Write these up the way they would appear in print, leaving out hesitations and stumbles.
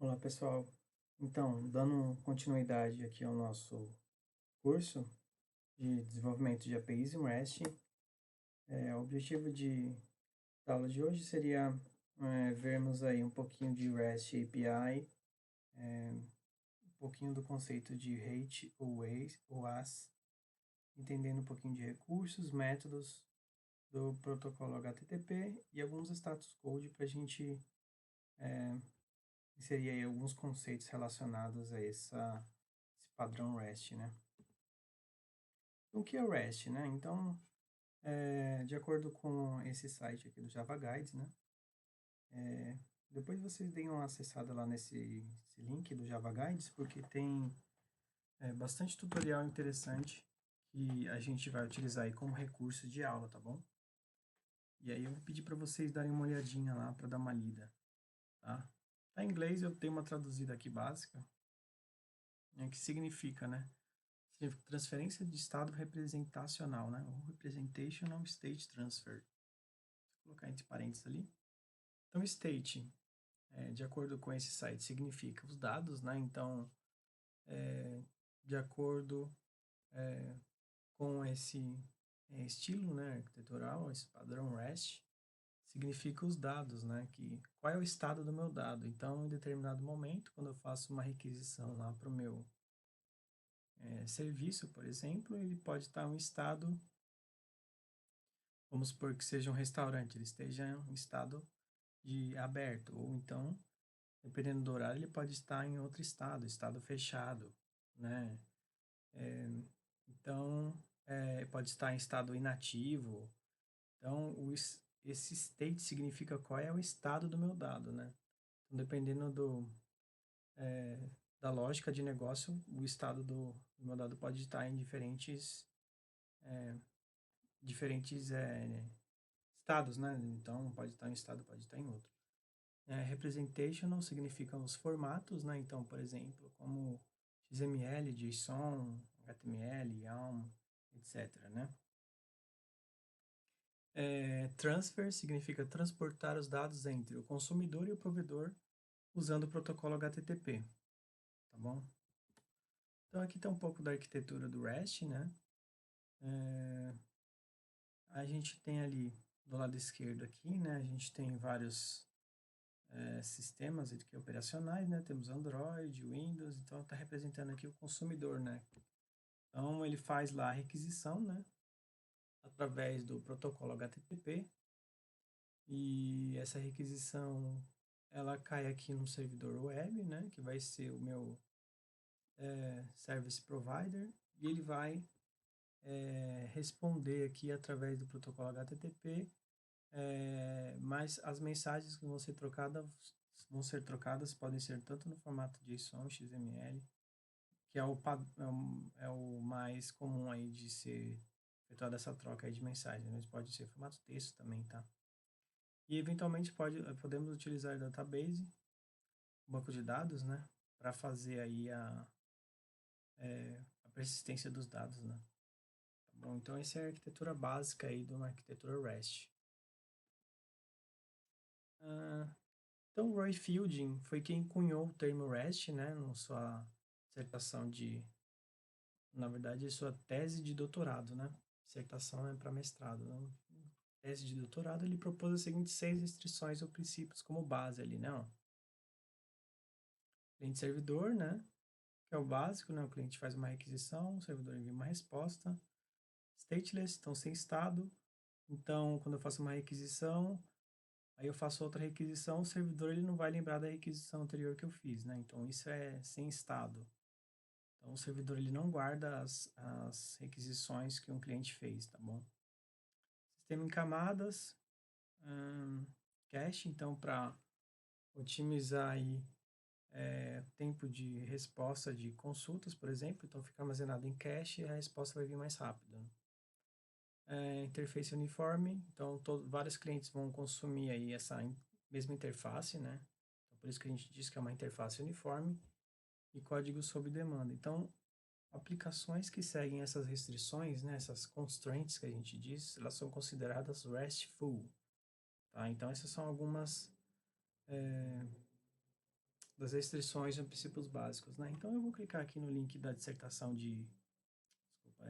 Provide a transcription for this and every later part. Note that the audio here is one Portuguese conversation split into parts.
Olá, pessoal. Então, dando continuidade aqui ao nosso curso de desenvolvimento de APIs em REST, o objetivo da aula de hoje seria vermos aí um pouquinho de REST API, um pouquinho do conceito de REST ou OAS, entendendo um pouquinho de recursos, métodos do protocolo HTTP e alguns status code para a gente inserir aí alguns conceitos relacionados a esse padrão REST, né? O que é o REST, né? Então, de acordo com esse site aqui do Java Guides, né? Depois vocês deem uma acessada lá nesse link do Java Guides, porque tem bastante tutorial interessante que a gente vai utilizar aí como recurso de aula, tá bom? E aí eu vou pedir para vocês darem uma olhadinha lá para dar uma lida, tá? Tá em inglês, eu tenho uma traduzida aqui básica, que significa, né? Significa transferência de estado representacional, né? Ou representational state transfer. Vou colocar entre parênteses ali. Então, state, de acordo com esse site, significa os dados, né? Então, de acordo com esse estilo, né, arquitetural, esse padrão REST, significa os dados, né? Qual é o estado do meu dado? Então, em determinado momento, quando eu faço uma requisição lá para o meu serviço, por exemplo, ele pode estar em estado, vamos supor que seja um restaurante, ele esteja em estado de aberto, ou então, dependendo do horário, ele pode estar em outro estado fechado, né? Então, pode estar em estado inativo. Então, esse state significa qual é o estado do meu dado, né? Então, dependendo da lógica de negócio, o estado do meu dado pode estar em diferentes estados, né? Então, pode estar em um estado, pode estar em outro. Representational significam os formatos, né? Então, por exemplo, como XML, JSON, HTML, YAML, etc, né? Transfer significa transportar os dados entre o consumidor e o provedor usando o protocolo HTTP, tá bom? Então, aqui está um pouco da arquitetura do REST, né? A gente tem ali, do lado esquerdo aqui, né? A gente tem vários sistemas aqui operacionais, né? Temos Android, Windows, então está representando aqui o consumidor, né? Então ele faz lá a requisição, né? Através do protocolo HTTP e essa requisição ela cai aqui no servidor web, né? Que vai ser o meu service provider e ele vai responder aqui através do protocolo HTTP, mas as mensagens que vão ser trocadas podem ser tanto no formato JSON, XML, que é o mais comum aí de ser efetuada essa troca aí de mensagens, mas pode ser formato texto também, tá? E eventualmente podemos utilizar database, banco de dados, né, para fazer aí a persistência dos dados, né? Tá bom? Então essa é a arquitetura básica aí de uma arquitetura REST. Então Roy Fielding foi quem cunhou o termo REST, né, na sua dissertação na verdade, sua tese de doutorado, né? Dissertação é para mestrado, né? Tese de doutorado, ele propôs as seguintes 6 restrições ou princípios como base ali, né? Cliente servidor, né? Que é o básico, né? O cliente faz uma requisição, o servidor envia uma resposta. Stateless, então sem estado. Então, quando eu faço uma requisição, aí eu faço outra requisição, o servidor ele não vai lembrar da requisição anterior que eu fiz, né? Então, isso é sem estado. Então, o servidor ele não guarda as requisições que um cliente fez, tá bom? Sistema em camadas, cache, então, para otimizar aí tempo de resposta de consultas, por exemplo, então fica armazenado em cache e a resposta vai vir mais rápido. Interface uniforme, então vários clientes vão consumir aí essa mesma interface, né? Então, por isso que a gente diz que é uma interface uniforme e código sob demanda. Então, aplicações que seguem essas restrições, né, essas constraints que a gente diz, elas são consideradas RESTful. Tá? Então, essas são algumas das restrições e princípios básicos, né? Então eu vou clicar aqui no link da dissertação desculpa,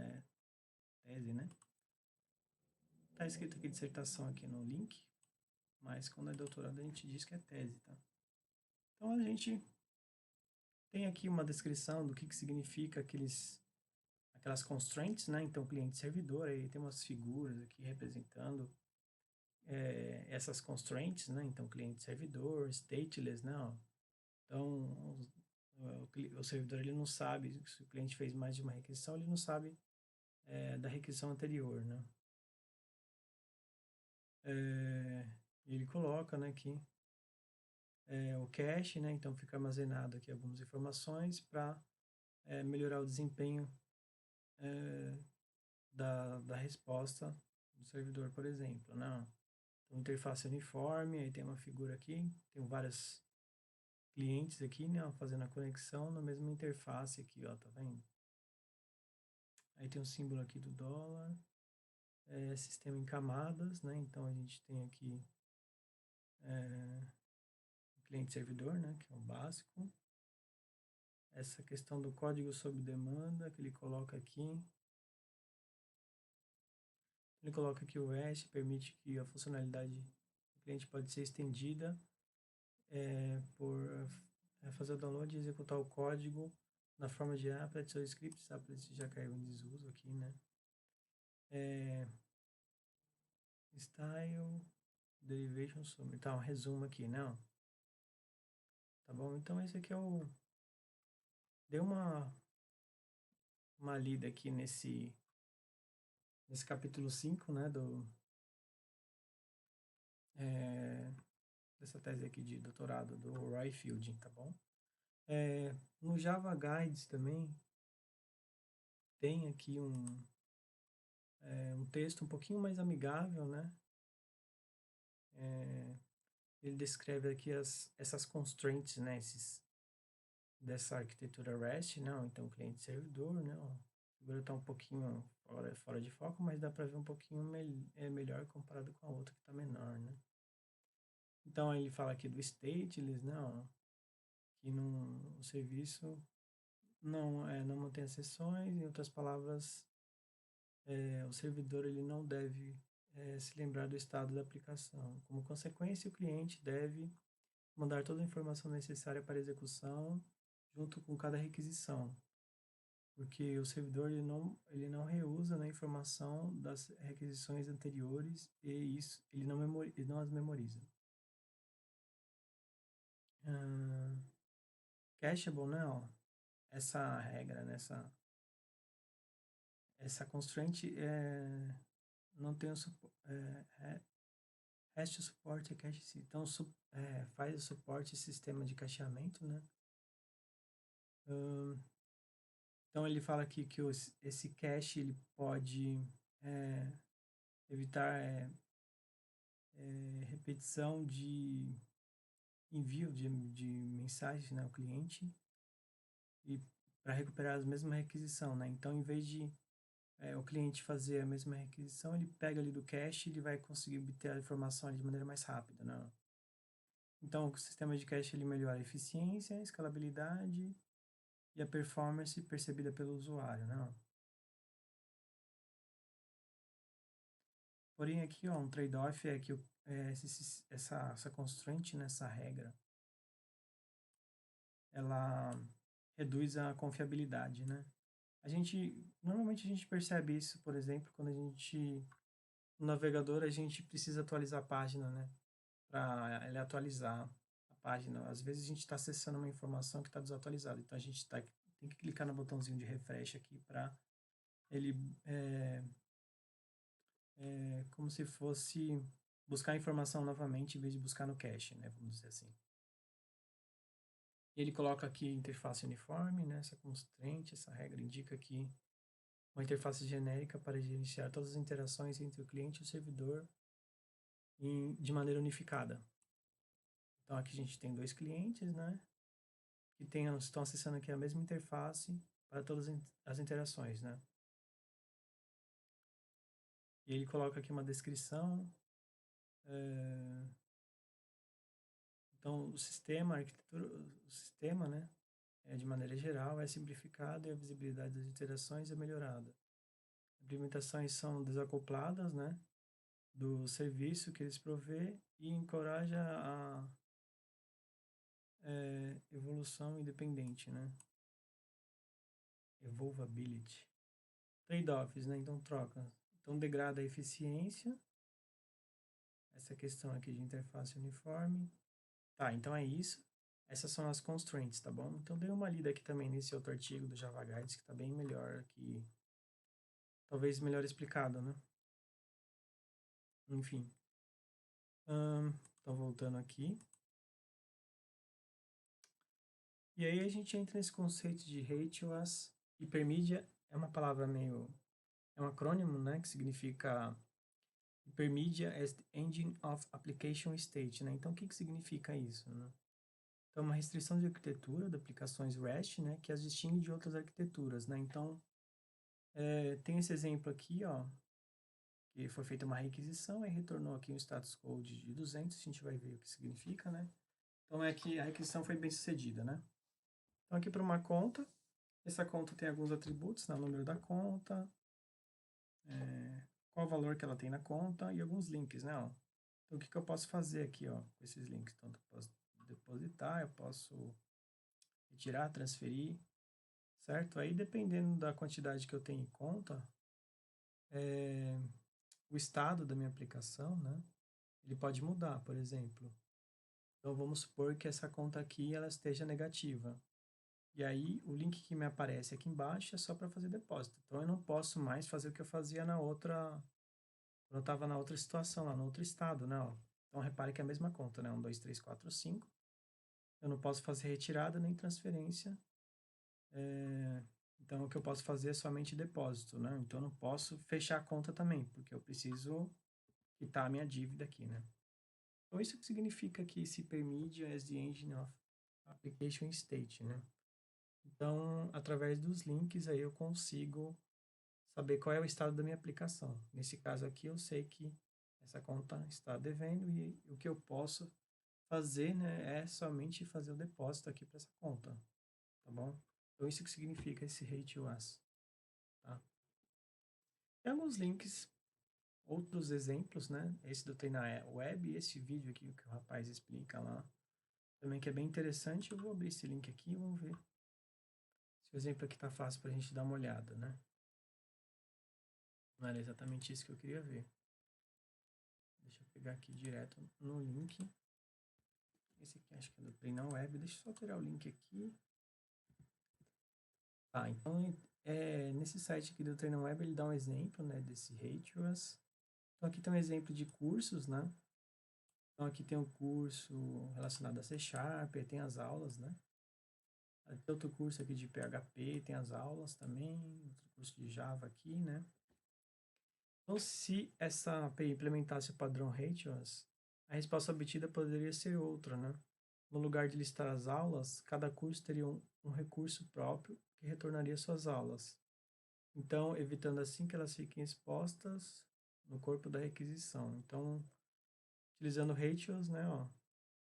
tese, né? Tá escrito aqui dissertação aqui no link, mas quando é doutorado a gente diz que é tese, tá? Então a gente tem aqui uma descrição do que significa aquelas constraints, né? Então cliente-servidor, aí tem umas figuras aqui representando essas constraints, né? Então cliente-servidor, stateless, né? Ó. Então o servidor ele não sabe se o cliente fez mais de uma requisição, ele não sabe da requisição anterior, né? Ele coloca, né, aqui o cache, né? Então fica armazenado aqui algumas informações para melhorar o desempenho da resposta do servidor, por exemplo, né? Então, interface uniforme, aí tem uma figura aqui, tem vários clientes aqui, né, fazendo a conexão na mesma interface aqui, ó, tá vendo? Aí tem o símbolo aqui do dólar, sistema em camadas, né? Então a gente tem aqui o cliente-servidor, né, que é o básico. Essa questão do código sob demanda que ele coloca aqui. Ele coloca que o REST permite que a funcionalidade do cliente pode ser estendida por fazer o download e executar o código na forma de applets ou scripts. Applets já caiu em desuso aqui, né? Style, derivation summary. Tá, um resumo aqui, não? Tá bom? Então esse aqui é o... Deu uma lida aqui nesse capítulo 5, né, dessa tese aqui de doutorado do Roy Fielding, tá bom? No Java Guides também tem aqui um texto um pouquinho mais amigável, né? Ele descreve aqui essas constraints, né? Dessa arquitetura REST, né? Então, cliente-servidor, né? Agora está um pouquinho fora de foco, mas dá para ver um pouquinho melhor comparado com a outra que está menor, né? Então, ele fala aqui do stateless, né? Ó, que o serviço não mantém as sessões, em outras palavras, o servidor ele não deve se lembrar do estado da aplicação. Como consequência, o cliente deve mandar toda a informação necessária para a execução junto com cada requisição, porque o servidor ele não reusa, né, a informação das requisições anteriores e isso ele não as memoriza. Cacheable, né, ó, essa regra, né, essa constraint não tem o REST suporte a cache, então faz o suporte sistema de cacheamento, né? Então ele fala aqui que esse cache ele pode evitar repetição de envio de mensagens, né, ao cliente e para recuperar a mesma requisição, né? Então, em vez de o cliente fazer a mesma requisição, ele pega ali do cache e ele vai conseguir obter a informação ali de maneira mais rápida, né? Então, o sistema de cache ele melhora a eficiência, a escalabilidade e a performance percebida pelo usuário, né? Porém, aqui, ó, um trade-off é que essa constraint, nessa regra, ela reduz a confiabilidade, né? Normalmente a gente percebe isso, por exemplo, quando no navegador a gente precisa atualizar a página, né? Para ele atualizar a página. Às vezes a gente está acessando uma informação que está desatualizada, então a gente tem que clicar no botãozinho de refresh aqui para ele como se fosse buscar a informação novamente em vez de buscar no cache, né? Vamos dizer assim. E ele coloca aqui interface uniforme, né? Essa constraint, essa regra indica que uma interface genérica para gerenciar todas as interações entre o cliente e o servidor de maneira unificada. Então aqui a gente tem dois clientes, né? Que estão acessando aqui a mesma interface para todas as interações, né? E ele coloca aqui uma descrição. Então, a arquitetura, o sistema, né, de maneira geral, é simplificado e a visibilidade das interações é melhorada. Implementações são desacopladas, né, do serviço que eles provê e encoraja a evolução independente, né? Evolvability. Trade-offs, né? Então, troca. Então, degrada a eficiência. Essa questão aqui de interface uniforme. Tá, então é isso. Essas são as constraints, tá bom? Então, dei uma lida aqui também nesse outro artigo do Java Guides, que está bem melhor aqui. Talvez melhor explicado, né? Enfim. Então, voltando aqui. E aí a gente entra nesse conceito de ratio as hipermídia. É uma palavra meio... É um acrônimo, né? Que significa Hypermedia as the Engine of Application State, né? Então, o que significa isso, né? Então, uma restrição de arquitetura de aplicações REST, né? Que as distingue de outras arquiteturas, né? Então, tem esse exemplo aqui, ó, que foi feita uma requisição e retornou aqui um status code de 200, a gente vai ver o que significa, né? Então, é que a requisição foi bem sucedida, né? Então, aqui para uma conta, essa conta tem alguns atributos, né? O número da conta, qual o valor que ela tem na conta e alguns links, né? Ó. Então, o que eu posso fazer aqui, ó, com esses links? Então, eu posso depositar, eu posso retirar, transferir, certo? Aí, dependendo da quantidade que eu tenho em conta, o estado da minha aplicação, né? Ele pode mudar, por exemplo. Então, vamos supor que essa conta aqui, ela esteja negativa. E aí, o link que me aparece aqui embaixo é só para fazer depósito. Então, eu não posso mais fazer o que eu fazia na outra... Quando eu estava na outra situação, lá no outro estado, né? Ó. Então, repare que é a mesma conta, né? 1, 2, 3, 4, 5. Eu não posso fazer retirada nem transferência. Então, o que eu posso fazer é somente depósito, né? Então, eu não posso fechar a conta também, porque eu preciso quitar a minha dívida aqui, né? Então, isso que significa que esse Hypermedia as the Engine of Application State, né? Então, através dos links aí eu consigo saber qual é o estado da minha aplicação. Nesse caso aqui, eu sei que essa conta está devendo e o que eu posso fazer, né, é somente fazer o depósito aqui para essa conta, tá bom? Então, isso que significa esse rate as, tá? Tem alguns links, outros exemplos, né? Esse do Treinar Web e esse vídeo aqui que o rapaz explica lá, também que é bem interessante. Eu vou abrir esse link aqui e vamos ver se o exemplo aqui tá fácil para a gente dar uma olhada, né? Não era exatamente isso que eu queria ver. Deixa eu pegar aqui direto no link. Esse aqui acho que é do Treinar Web. Deixa eu só tirar o link aqui. Tá, então nesse site aqui do Treino Web ele dá um exemplo, né, desse Haters. Então aqui tem um exemplo de cursos, né? Então aqui tem um curso relacionado a C Sharp, tem as aulas, né? Tem outro curso aqui de PHP, tem as aulas também, outro curso de Java aqui, né? Então se essa API implementasse o padrão Haters, a resposta obtida poderia ser outra, né? No lugar de listar as aulas, cada curso teria um recurso próprio que retornaria suas aulas. Então, evitando assim que elas fiquem expostas no corpo da requisição. Então, utilizando ratios, né, ó,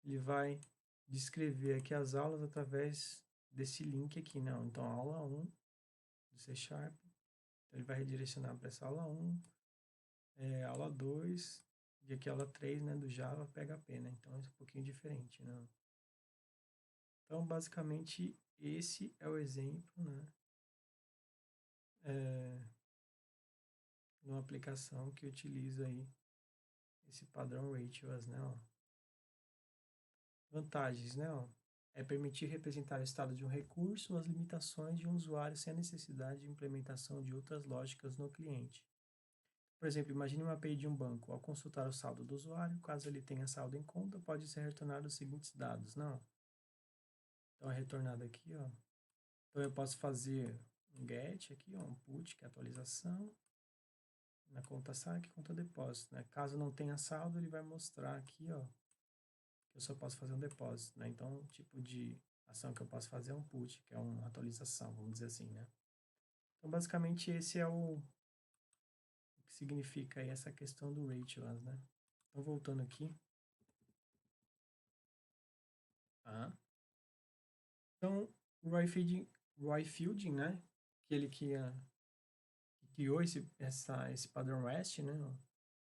ele vai descrever aqui as aulas através desse link aqui, né? Então, aula 1 do C Sharp. Então, ele vai redirecionar para essa aula 1, aula 2, e aqui aula 3, né, do Java PHP, né? Então, é um pouquinho diferente, né? Então, basicamente, esse é o exemplo, né? Numa aplicação que utiliza aí esse padrão ratios, né? Ó. Vantagens, né? Ó. É permitir representar o estado de um recurso ou as limitações de um usuário sem a necessidade de implementação de outras lógicas no cliente. Por exemplo, imagine uma API de um banco. Ao consultar o saldo do usuário, caso ele tenha saldo em conta, pode ser retornado os seguintes dados. Não. Então, é retornado aqui, ó. Então, eu posso fazer um get aqui, ó, um put, que é atualização, na conta saque, conta depósito, né? Caso não tenha saldo, ele vai mostrar aqui, ó, que eu só posso fazer um depósito, né? Então, o tipo de ação que eu posso fazer é um put, que é uma atualização, vamos dizer assim, né? Então, basicamente, esse é o que significa aí essa questão do ratios, né? Então, voltando aqui. Tá? Então, o Roy Fielding, né? Aquele que criou esse padrão REST, né? Então,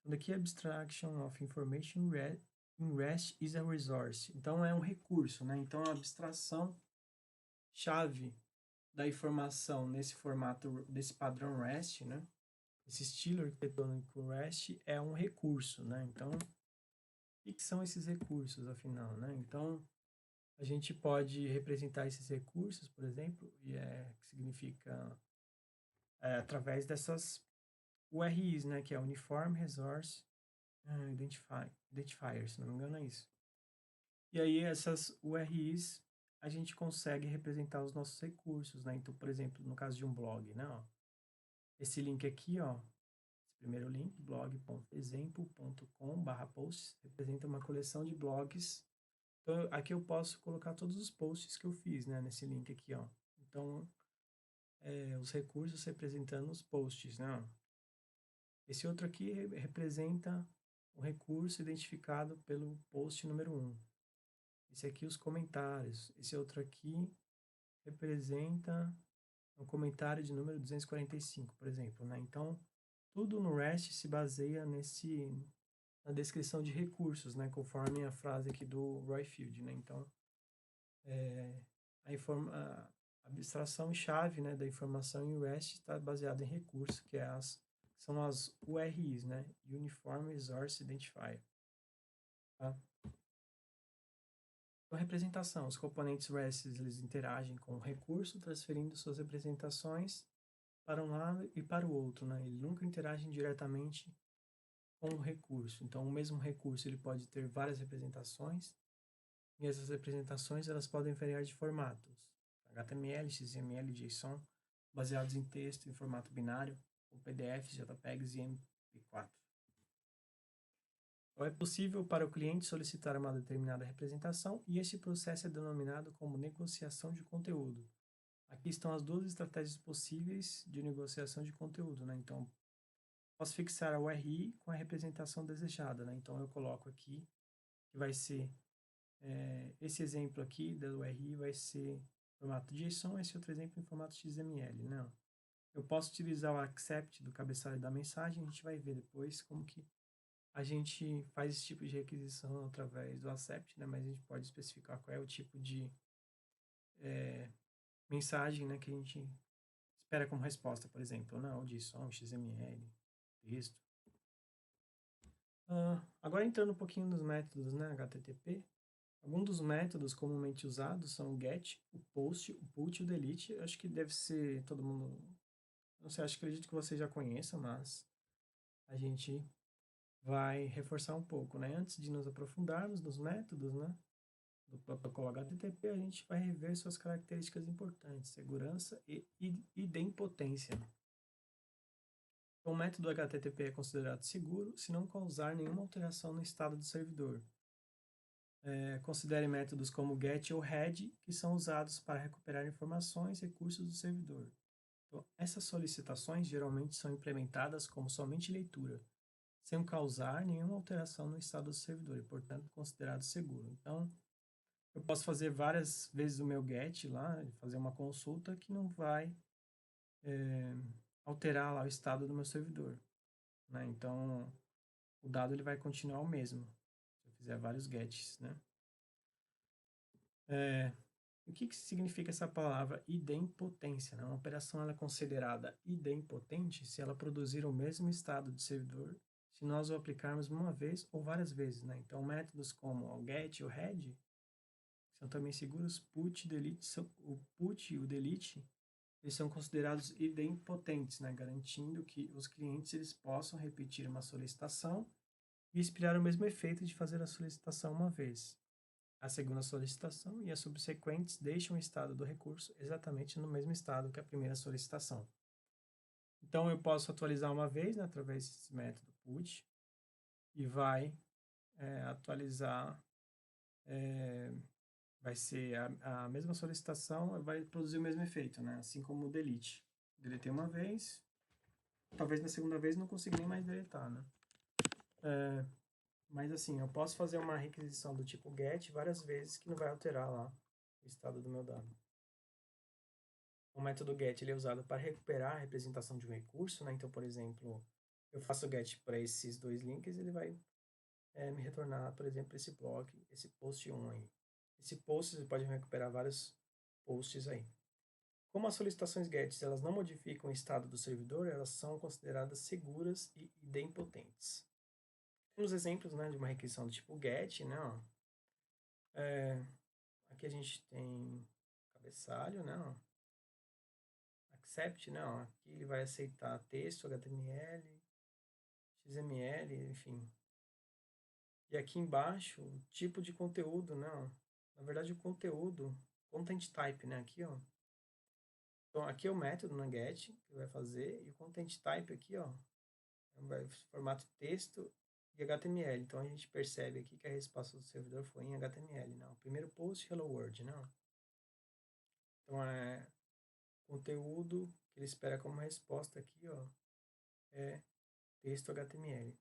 daqui Abstraction of Information in REST is a resource. Então, é um recurso, né? Então, a abstração chave da informação nesse formato, desse padrão REST, né? Esse estilo arquitetônico REST é um recurso, né? Então, o que são esses recursos, afinal, né? Então, a gente pode representar esses recursos, por exemplo, que significa através dessas URIs, né? Que é Uniform Resource Identifier, se não me engano é isso. E aí, essas URIs, a gente consegue representar os nossos recursos, né? Então, por exemplo, no caso de um blog, né? Ó, esse link aqui, ó, esse primeiro link, blog.example.com/posts, representa uma coleção de blogs. Então, aqui eu posso colocar todos os posts que eu fiz, né? Nesse link aqui, ó. Então, os recursos representando os posts, né? Esse outro aqui representa um recurso identificado pelo post número 1. Esse aqui os comentários. Esse outro aqui representa um comentário de número 245, por exemplo, né? Então, tudo no REST se baseia na descrição de recursos, né? Conforme a frase aqui do Roy Field, né? Então, a abstração chave, né, da informação em REST está baseada em recursos, são as URIs, né? Uniform Resource Identifier. Tá? Então, representação. Os componentes REST eles interagem com o recurso, transferindo suas representações para um lado e para o outro, né? Eles nunca interagem diretamente com o recurso. Então, o mesmo recurso ele pode ter várias representações, e essas representações elas podem variar de formatos: HTML, XML, JSON, baseados em texto em formato binário, ou PDFs, JPEGs e MP4. Então, é possível para o cliente solicitar uma determinada representação e este processo é denominado como negociação de conteúdo. Aqui estão as duas estratégias possíveis de negociação de conteúdo, né? Então, posso fixar a URI com a representação desejada, né? Então, eu coloco aqui que vai ser esse exemplo aqui da URI vai ser formato JSON, esse outro exemplo em formato XML, né? Eu posso utilizar o accept do cabeçalho da mensagem, a gente vai ver depois como que a gente faz esse tipo de requisição através do accept, né? Mas a gente pode especificar qual é o tipo de mensagem, né, que a gente espera como resposta, por exemplo, né? O JSON, XML, texto. Agora entrando um pouquinho nos métodos, né, HTTP. Alguns dos métodos comumente usados são o get, o post, o put e o delete. Eu acho que deve ser todo mundo. Não sei, acredito que você já conheça, mas a gente vai reforçar um pouco, né? Antes de nos aprofundarmos nos métodos, né, do protocolo HTTP, a gente vai rever suas características importantes: segurança e idempotência. Então, o método HTTP é considerado seguro se não causar nenhuma alteração no estado do servidor. Considere métodos como GET ou READ, que são usados para recuperar informações e recursos do servidor. Então, essas solicitações geralmente são implementadas como somente leitura, sem causar nenhuma alteração no estado do servidor e, portanto, considerado seguro. Então, eu posso fazer várias vezes o meu GET lá, fazer uma consulta que não vai alterar lá o estado do meu servidor, né? Então, o dado ele vai continuar o mesmo, se eu fizer vários GETs, né? O que significa essa palavra idempotência, né? Uma operação ela é considerada idempotente se ela produzir o mesmo estado de servidor se nós o aplicarmos uma vez ou várias vezes, né? Então, métodos como o get e o head são também seguros. O put e o delete eles são considerados idempotentes, né? Garantindo que os clientes eles possam repetir uma solicitação e esperar o mesmo efeito de fazer a solicitação uma vez. A segunda solicitação e as subsequentes deixam o estado do recurso exatamente no mesmo estado que a primeira solicitação. Então, eu posso atualizar uma vez, né, através desse método put, e vai atualizar, vai ser a mesma solicitação, vai produzir o mesmo efeito, né, assim como o delete. Deletei uma vez, talvez na segunda vez não consiga nem mais deletar, né. Mas assim, eu posso fazer uma requisição do tipo GET várias vezes que não vai alterar lá o estado do meu dado. O método GET ele é usado para recuperar a representação de um recurso, né? Então, por exemplo, eu faço GET para esses dois links, ele vai me retornar, por exemplo, esse blog, esse post 1 aí. Esse post você pode recuperar vários posts aí. Como as solicitações GET elas não modificam o estado do servidor, elas são consideradas seguras e idempotentes. Temos exemplos, né, de uma requisição do tipo GET, né? Ó. Aqui a gente tem cabeçalho, né? Ó. Accept, né? Ó. Aqui ele vai aceitar texto, HTML, XML, enfim. E aqui embaixo, o tipo de conteúdo, né? Ó. Na verdade, o conteúdo, content type, né? Aqui, ó. Então, aqui é o método na get que vai fazer, e o content type aqui, ó, vai formato texto e HTML. Então, a gente percebe aqui que a resposta do servidor foi em HTML, né? O primeiro post, hello world, né? Então, é conteúdo que ele espera como resposta aqui, ó, é texto HTML.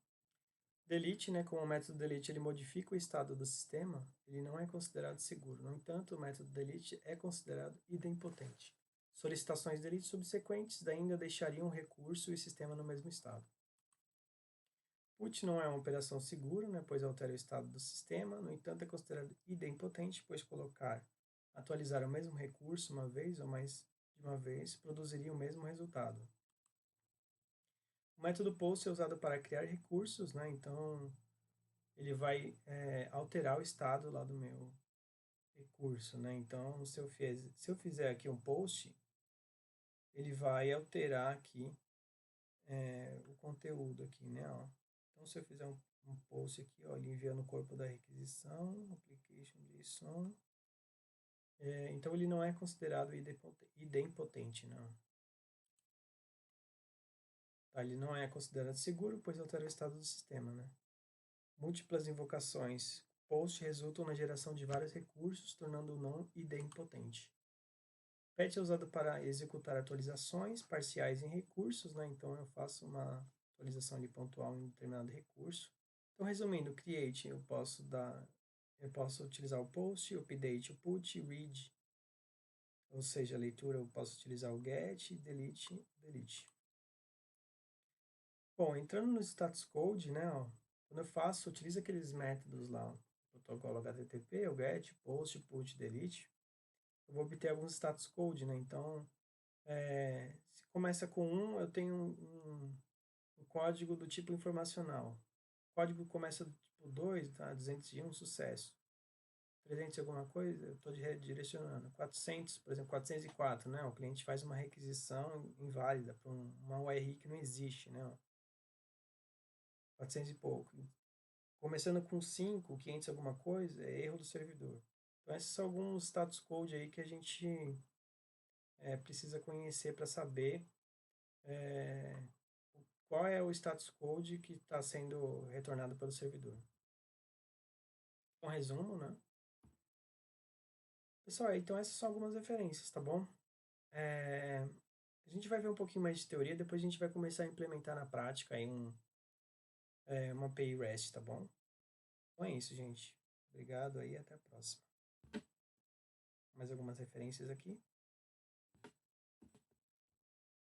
Delete, né, como o método delete ele modifica o estado do sistema, ele não é considerado seguro. No entanto, o método delete é considerado idempotente. Solicitações delete subsequentes ainda deixariam o recurso e o sistema no mesmo estado. Put não é uma operação segura, né, pois altera o estado do sistema, no entanto é considerado idempotente, pois atualizar o mesmo recurso uma vez ou mais de uma vez produziria o mesmo resultado. O método post é usado para criar recursos, né, então ele vai alterar o estado lá do meu recurso, né? Então, se eu fizer aqui um post, ele vai alterar aqui o conteúdo aqui, né? Ó. Então, se eu fizer um post aqui, ó, ele envia no corpo da requisição, application JSON, então ele não é considerado idempotente, não. Tá? Ele não é considerado seguro, pois altera o estado do sistema, né? Múltiplas invocações post resultam na geração de vários recursos, tornando-o não idempotente. Patch é usado para executar atualizações parciais em recursos, né? Então eu faço uma atualização ali pontual em determinado recurso. Então, resumindo, create eu posso utilizar o post, update o put, read, ou seja, a leitura eu posso utilizar o get, delete. Bom, entrando no status code, né, ó, quando eu utilizo aqueles métodos lá, o protocolo HTTP, o get, post, put, delete, eu vou obter alguns status code, né? Então, se começa com 1, eu tenho um código do tipo informacional. O código começa do tipo 2, tá? 201, sucesso. 300 alguma coisa, eu estou redirecionando. 400, por exemplo, 404, né? O cliente faz uma requisição inválida para uma URI que não existe, né? 400 e pouco. Começando com 5, 500 alguma coisa, é erro do servidor. Então, esses são alguns status code aí que a gente precisa conhecer para saber qual é o status code que está sendo retornado pelo servidor. Um resumo, né? Pessoal, então essas são algumas referências, tá bom? A gente vai ver um pouquinho mais de teoria, depois a gente vai começar a implementar na prática aí uma API REST, tá bom? Então é isso, gente. Obrigado aí, até a próxima. Mais algumas referências aqui.